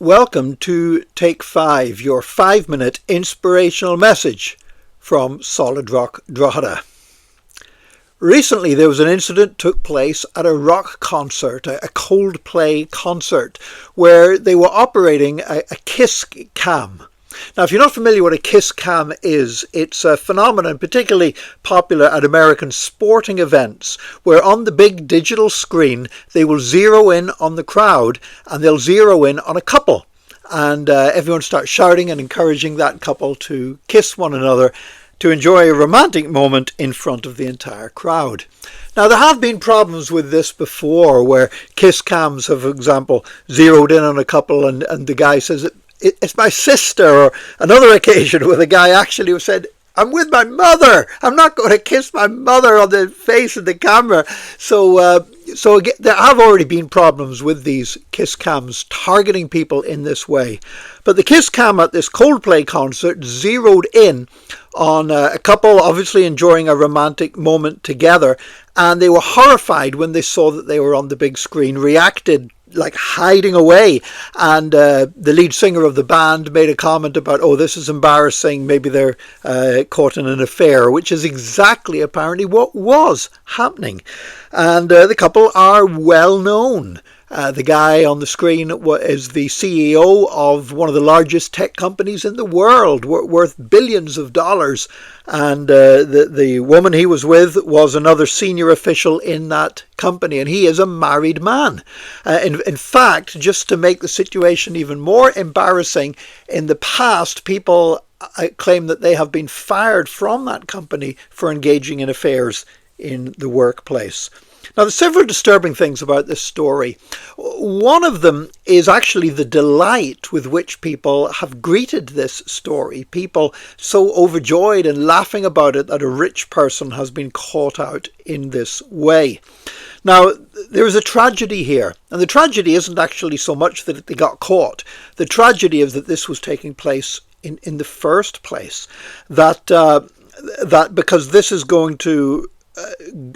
Welcome to Take 5, your 5-minute inspirational message from Solid Rock Drogheda. Recently there was an incident took place at a rock concert, a Coldplay concert, where they were operating a kiss cam. Now, if you're not familiar with what a kiss cam is, it's a phenomenon particularly popular at American sporting events, where on the big digital screen they will zero in on the crowd and they'll zero in on a couple. And everyone starts shouting and encouraging that couple to kiss one another to enjoy a romantic moment in front of the entire crowd. Now, there have been problems with this before, where kiss cams have, for example, zeroed in on a couple and the guy says, "It's my sister," or another occasion where the guy actually said, "I'm with my mother. I'm not going to kiss my mother on the face of the camera." So again, there have already been problems with these kiss cams targeting people in this way. But the kiss cam at this Coldplay concert zeroed in on a couple obviously enjoying a romantic moment together, and they were horrified when they saw that they were on the big screen, reacted like hiding away, and the lead singer of the band made a comment about, "Oh, this is embarrassing, maybe they're caught in an affair," which is exactly apparently what was happening. And the couple are well known. The guy on the screen is the CEO of one of the largest tech companies in the world, worth billions of dollars. And the woman he was with was another senior official in that company, and he is a married man. In fact, just to make the situation even more embarrassing, in the past, people claim that they have been fired from that company for engaging in affairs in the workplace. Now, there's several disturbing things about this story. One of them is actually the delight with which people have greeted this story. People so overjoyed and laughing about it that a rich person has been caught out in this way. Now, there is a tragedy here, and the tragedy isn't actually so much that they got caught. The tragedy is that this was taking place in the first place. That because this is going to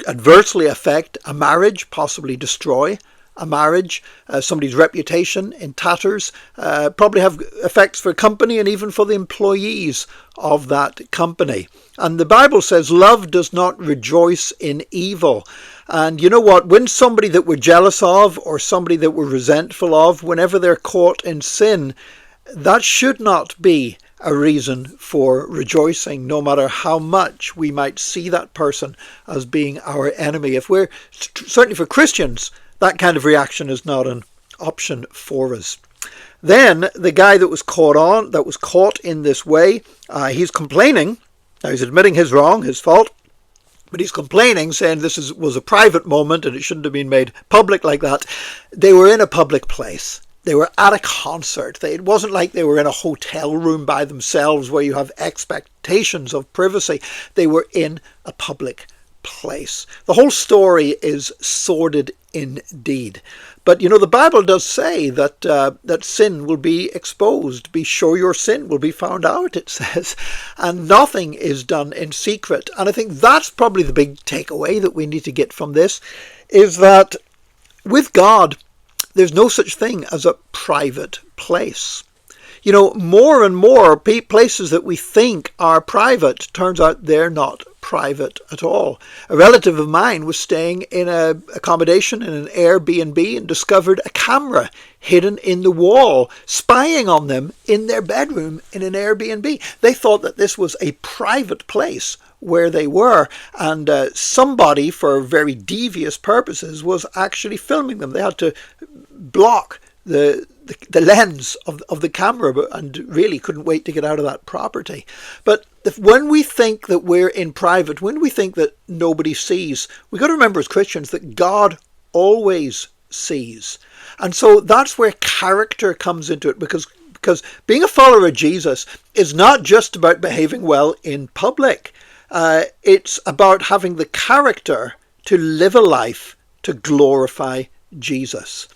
adversely affect a marriage, possibly destroy a marriage, somebody's reputation in tatters, probably have effects for a company and even for the employees of that company. And the Bible says love does not rejoice in evil. And you know what? When somebody that we're jealous of or somebody that we're resentful of, whenever they're caught in sin, that should not be a reason for rejoicing, no matter how much we might see that person as being our enemy. If we're, certainly for Christians, that kind of reaction is not an option for us. Then the guy that was caught in this way, he's complaining. Now, he's admitting his wrong, his fault, but he's complaining, saying this was a private moment and it shouldn't have been made public like that. They were in a public place. They were at a concert. It wasn't like they were in a hotel room by themselves where you have expectations of privacy. They were in a public place. The whole story is sordid indeed. But, you know, the Bible does say that that sin will be exposed. Be sure your sin will be found out, it says. And nothing is done in secret. And I think that's probably the big takeaway that we need to get from this, is that with God, there's no such thing as a private place. You know, more and more places that we think are private, turns out they're not private at all. A relative of mine was staying in an accommodation in an Airbnb and discovered a camera hidden in the wall, spying on them in their bedroom in an Airbnb. They thought that this was a private place where they were, and somebody, for very devious purposes, was actually filming them. They had to block the lens of the camera and really couldn't wait to get out of that property. But when we think that we're in private, when we think that nobody sees, we've got to remember as Christians that God always sees. And so that's where character comes into it, because being a follower of Jesus is not just about behaving well in public. It's about having the character to live a life to glorify Jesus.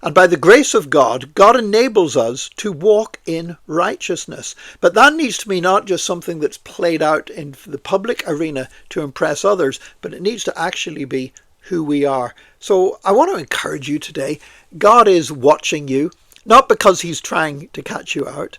And by the grace of God, God enables us to walk in righteousness. But that needs to be not just something that's played out in the public arena to impress others, but it needs to actually be who we are. So I want to encourage you today. God is watching you. Not because he's trying to catch you out,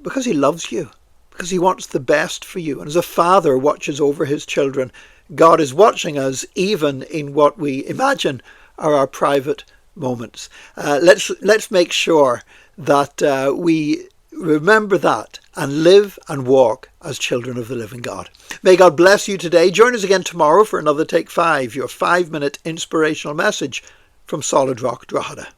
because he loves you, because he wants the best for you. And as a father watches over his children, God is watching us even in what we imagine are our private moments. Let's make sure that we remember that and live and walk as children of the living God. May God bless you today. Join us again tomorrow for another Take 5, your 5-minute inspirational message from Solid Rock Drogheda.